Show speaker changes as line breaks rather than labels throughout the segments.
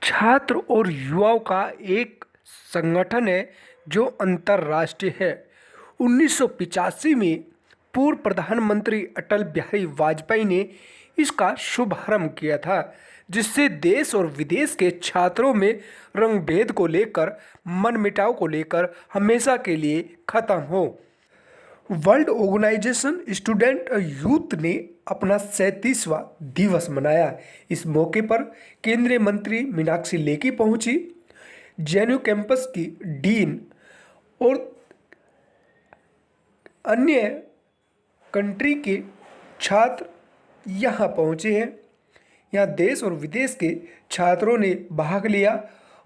छात्र और युवाओं का एक संगठन है जो अंतर्राष्ट्रीय है। 1985 में पूर्व प्रधानमंत्री अटल बिहारी वाजपेयी ने इसका शुभारंभ किया था, जिससे देश और विदेश के छात्रों में रंगभेद को लेकर, मनमुटाव को लेकर हमेशा के लिए खत्म हो। वर्ल्ड ऑर्गेनाइजेशन स्टूडेंट यूथ ने अपना 37वां दिवस मनाया। इस मौके पर केंद्रीय मंत्री मीनाक्षी लेखी पहुंची। जेएनयू कैंपस की डीन और अन्य कंट्री के छात्र यहां पहुंचे हैं। यहां देश और विदेश के छात्रों ने भाग लिया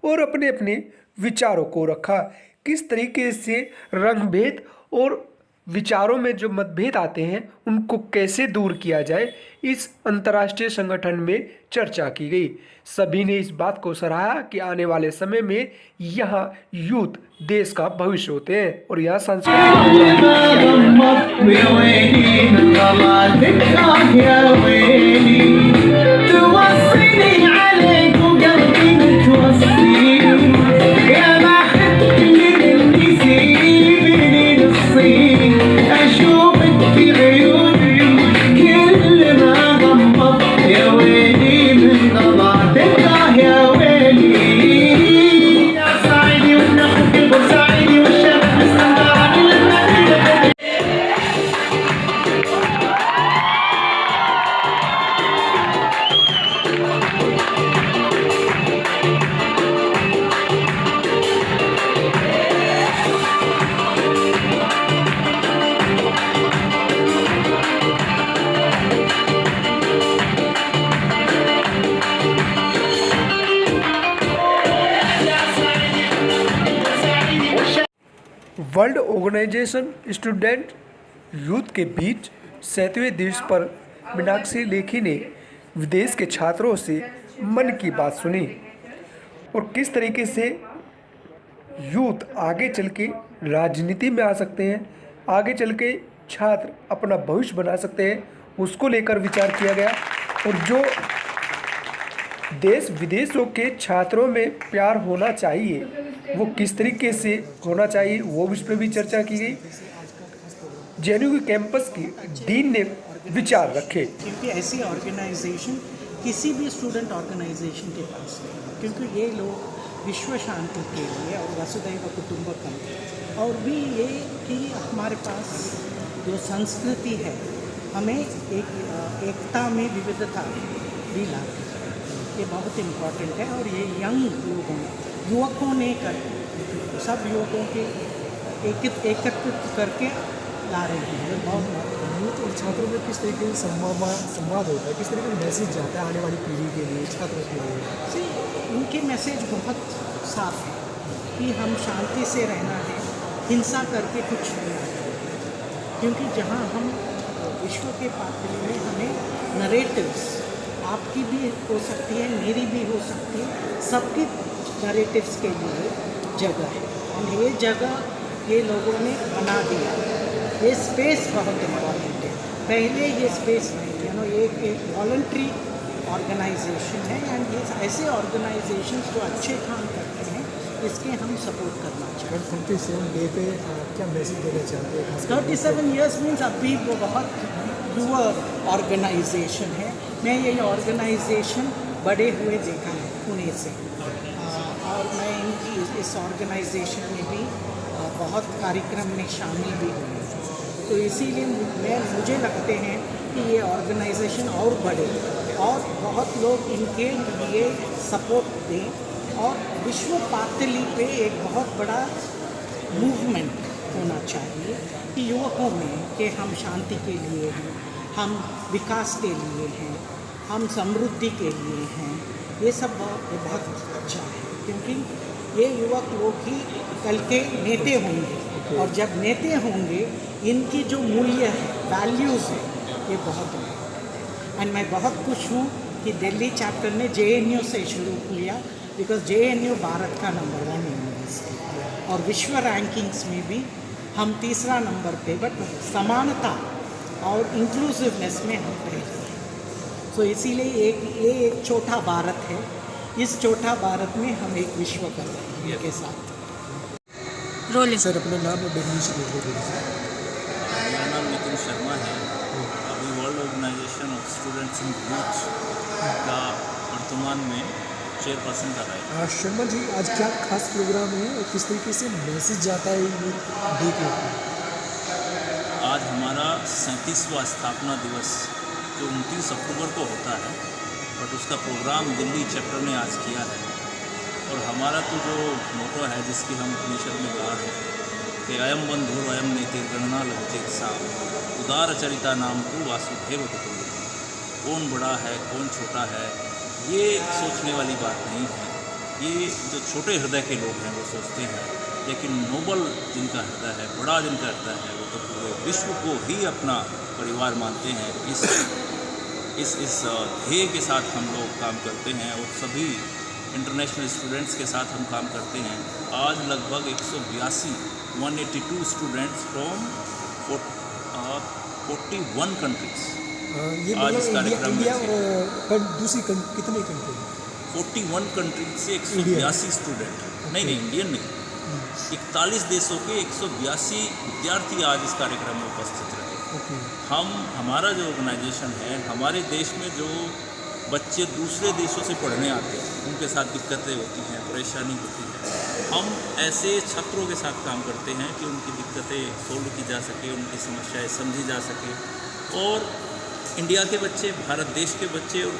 और अपने अपने विचारों को रखा। किस तरीके से रंगभेद और विचारों में जो मतभेद आते हैं उनको कैसे दूर किया जाए, इस अंतर्राष्ट्रीय संगठन में चर्चा की गई। सभी ने इस बात को सराहा कि आने वाले समय में यहाँ यूथ देश का भविष्य होते हैं और यहाँ वर्ल्ड ऑर्गेनाइजेशन स्टूडेंट यूथ के बीच 7वें दिवस पर मीनाक्षी लेखी ने विदेश के छात्रों से मन की बात सुनी और किस तरीके से यूथ आगे चल के राजनीति में आ सकते हैं, आगे चल के छात्र अपना भविष्य बना सकते हैं, उसको लेकर विचार किया गया। और जो देश विदेशों के छात्रों में प्यार होना चाहिए वो किस तरीके से होना चाहिए, वो इस पर भी चर्चा की गई। जेएनयू के कैंपस की डीन ने विचार रखे।
क्योंकि ऐसी ऑर्गेनाइजेशन किसी भी स्टूडेंट ऑर्गेनाइजेशन के पास नहीं, क्योंकि ये लोग विश्व शांति के लिए और वसुधैव कुटुंबकम और भी ये कि हमारे पास जो संस्कृति है हमें एकता में विविधता भी लाती है, ये बहुत इम्पोर्टेंट है। और ये यंग युवकों ने सब युवकों के एकत्रित करके ला रहे हैं। बहुत
यूथ और छात्रों में किस तरीके से संवाद होता है, किस तरीके से मैसेज जाता है आने वाली पीढ़ी के लिए, छात्रों के लिए?
उनके मैसेज बहुत साफ है कि हम शांति से रहना है, हिंसा करके कुछ नहीं है। क्योंकि जहाँ हम विश्व के पात्र में हमें नरेटिव्स, आपकी भी हो सकती है, मेरी भी हो सकती है, सबकी नरेटिव्स के लिए जगह है। और ये जगह ये लोगों ने बना दिया। ये स्पेस बहुत इम्पॉर्टेंट है। पहले ये स्पेस नहीं थी। ये एक वॉलंटरी ऑर्गेनाइजेशन है एंड ये ऐसे ऑर्गेनाइजेशन जो अच्छे काम करते हैं इसके हम सपोर्ट करना चाहिए।
37 डे पे क्या मैसेज देना चाहते हैं?
37 ईयर्स मीन्स अभी वो बहुत युवा ऑर्गेनाइजेशन है। मैं ये ऑर्गेनाइजेशन बड़े हुए देखा है पुणे से, और मैं इनकी इस ऑर्गेनाइजेशन में भी बहुत कार्यक्रम में शामिल भी हुई। तो इसीलिए मुझे लगते हैं कि ये ऑर्गेनाइजेशन और बढ़े और बहुत लोग इनके लिए सपोर्ट दें और विश्व पातली पे एक बहुत बड़ा मूवमेंट होना चाहिए कि युवकों में कि हम शांति के लिए हैं, हम विकास के लिए हैं, हम समृद्धि के लिए हैं। ये सब बहुत अच्छा है, क्योंकि ये युवक लोग ही कल के नेता होंगे और जब नेता होंगे इनकी जो मूल्य है, वैल्यूज़ है, ये बहुत है। एंड मैं बहुत खुश हूँ कि दिल्ली चैप्टर ने जेएनयू से शुरू किया, बिकॉज जेएनयू भारत का नंबर 1 यूनिवर्सिटी और विश्व रैंकिंग्स में भी हम 3रा नंबर पे, बट समानता और इंक्लूसिवनेस में हम पहले हैं। तो इसीलिए ये एक छोटा भारत है इस छोटा भारत में हम एक विश्व कर रहे हैं इनके साथ।
रोलिंग।
सर अपना नाम और डेफिनेशन दीजिए।
मेरा नाम नितिन शर्मा है। अभी world organization of students in youth का वर्तमान में चेयरपर्सन कर रहा है।
शर्मा जी आज क्या खास प्रोग्राम है और किस तरीके से मैसेज जाता है यूथ डे के ऊपर?
आज हमारा 37वां स्थापना दिवस जो 29 अक्टूबर को होता है, बट उसका प्रोग्राम दिल्ली चैप्टर ने आज किया है। और हमारा तो जो मोटो है जिसकी हम उपनिषद में कहा है कि अयम बंधु अयम नीतिर्गणना लवचित सा उदार चरिता नाम को वासुदेव कुटुंबकम। कौन बड़ा है कौन छोटा है ये सोचने वाली बात नहीं है। ये जो छोटे हृदय के लोग हैं वो सोचते हैं, लेकिन नोबल जिनका हृदय है, बड़ा जिनका हृदय है, वो तो पूरे विश्व को ही अपना परिवार मानते हैं। इस ध्येय के साथ हम लोग काम करते हैं और सभी इंटरनेशनल स्टूडेंट्स के साथ हम काम करते हैं। आज लगभग 182 स्टूडेंट्स फ्रॉम 41 कंट्रीज़
ये
आज इस
मतलब
कार्यक्रम
इंडिया
में
और दूसरी कितने कंट्री?
41 कंट्रीज से 182 स्टूडेंट, नहीं इंडियन नहीं, 41 देशों के 182 विद्यार्थी आज इस कार्यक्रम में उपस्थित रहे। हमारा जो ऑर्गेनाइजेशन है, हमारे देश में जो बच्चे दूसरे देशों से पढ़ने आते हैं उनके साथ दिक्कतें होती हैं, परेशानी होती है, हम ऐसे छात्रों के साथ काम करते हैं कि उनकी दिक्कतें सोल्व की जा सके, उनकी समस्याएं समझी जा सके और इंडिया के बच्चे, भारत देश के बच्चे और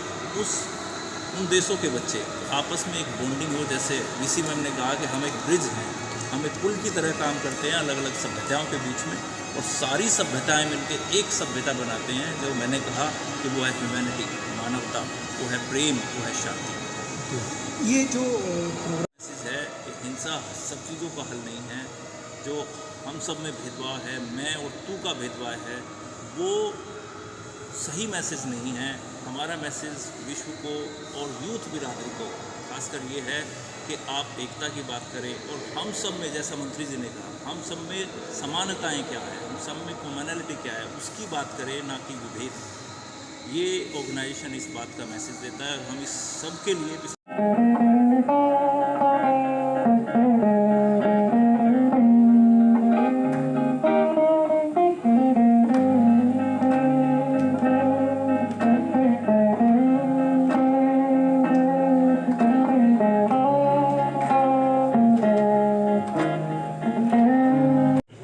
उन देशों के बच्चे आपस में एक बॉन्डिंग हो। जैसे वीसी मैम ने कहा कि हम एक ब्रिज हैं, हम एक पुल की तरह काम करते हैं अलग अलग सभ्यताओं के बीच में, और सारी सभ्यताएं मिलकर एक सभ्यता बनाते हैं जो मैंने कहा कि वो है ह्यूमैनिटी, मानवता, वो है प्रेम, वो है शांति।
ये जो
मैसेज है कि हिंसा सब चीज़ों का हल नहीं है। जो हम सब में भेदभाव है, मैं और तू का भेदभाव है, वो सही मैसेज नहीं है। हमारा मैसेज विश्व को और यूथ बिरादरी को खासकर ये है कि आप एकता की बात करें और हम सब में, जैसा मंत्री जी ने कहा, हम सब में समानताएं क्या है, हम सब में कॉमनैलिटी क्या है, उसकी बात करें, ना कि विभेद। ये ऑर्गेनाइजेशन इस बात का मैसेज देता है और हम इस सब के लिए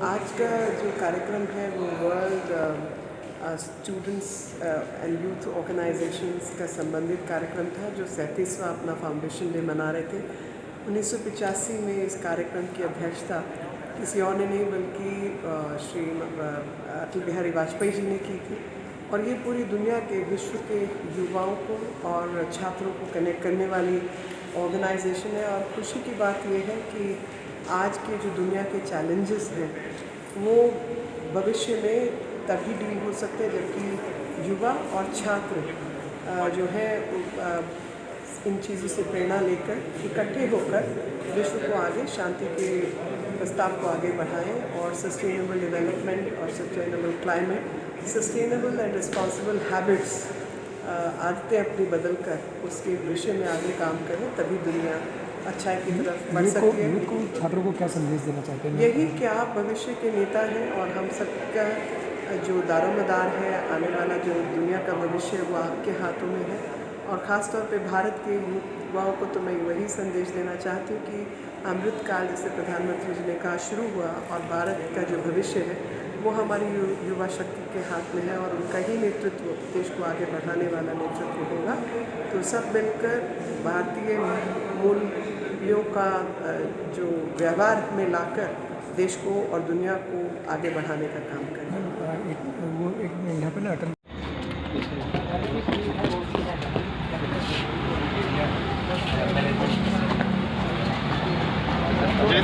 आज का जो कार्यक्रम है वो world students and youth organisations का संबंधित कार्यक्रम था जो 37वां अपना फाउंडेशन डे मना रहे थे। 1985 में इस कार्यक्रम की अध्यक्षता किसी और ने नहीं बल्कि श्री अटल बिहारी वाजपेयी जी ने की थी, और ये पूरी दुनिया के विश्व के युवाओं को और छात्रों को कनेक्ट करने वाली ऑर्गेनाइजेशन है। और खुशी की बात ये है कि आज के जो दुनिया के चैलेंजेस हैं वो भविष्य में तभी डील हो सकते हैं जबकि युवा और छात्र जो है इन चीज़ों से प्रेरणा लेकर इकट्ठे होकर विश्व को आगे शांति के प्रस्ताव को आगे बढ़ाएं और सस्टेनेबल डेवलपमेंट और sustainable climate, sustainable and responsible habits आदतें अपनी बदल कर उसके विषय में आगे काम करें, तभी दुनिया अच्छाई की तरफ बढ़ सकती है।
यूथ को छात्रों को क्या संदेश देना चाहते हैं?
यही कि आप भविष्य के नेता हैं और हम सबका जो दारोमदार है, आने वाला जो दुनिया का भविष्य है वो आपके हाथों में है। और ख़ास तौर पे भारत के युवाओं को तो मैं वही संदेश देना चाहती हूँ कि अमृतकाल जैसे प्रधानमंत्री जी ने कहा शुरू हुआ और भारत का जो भविष्य है वो हमारी युवा शक्ति के हाथ में है और उनका ही नेतृत्व देश को आगे बढ़ाने वाला नेतृत्व होगा। तो सब मिलकर भारतीय मूल्यों का जो व्यवहार में लाकर देश को और दुनिया को आगे बढ़ाने का काम करें।
वो एक यहाँ पे ना अटल
जय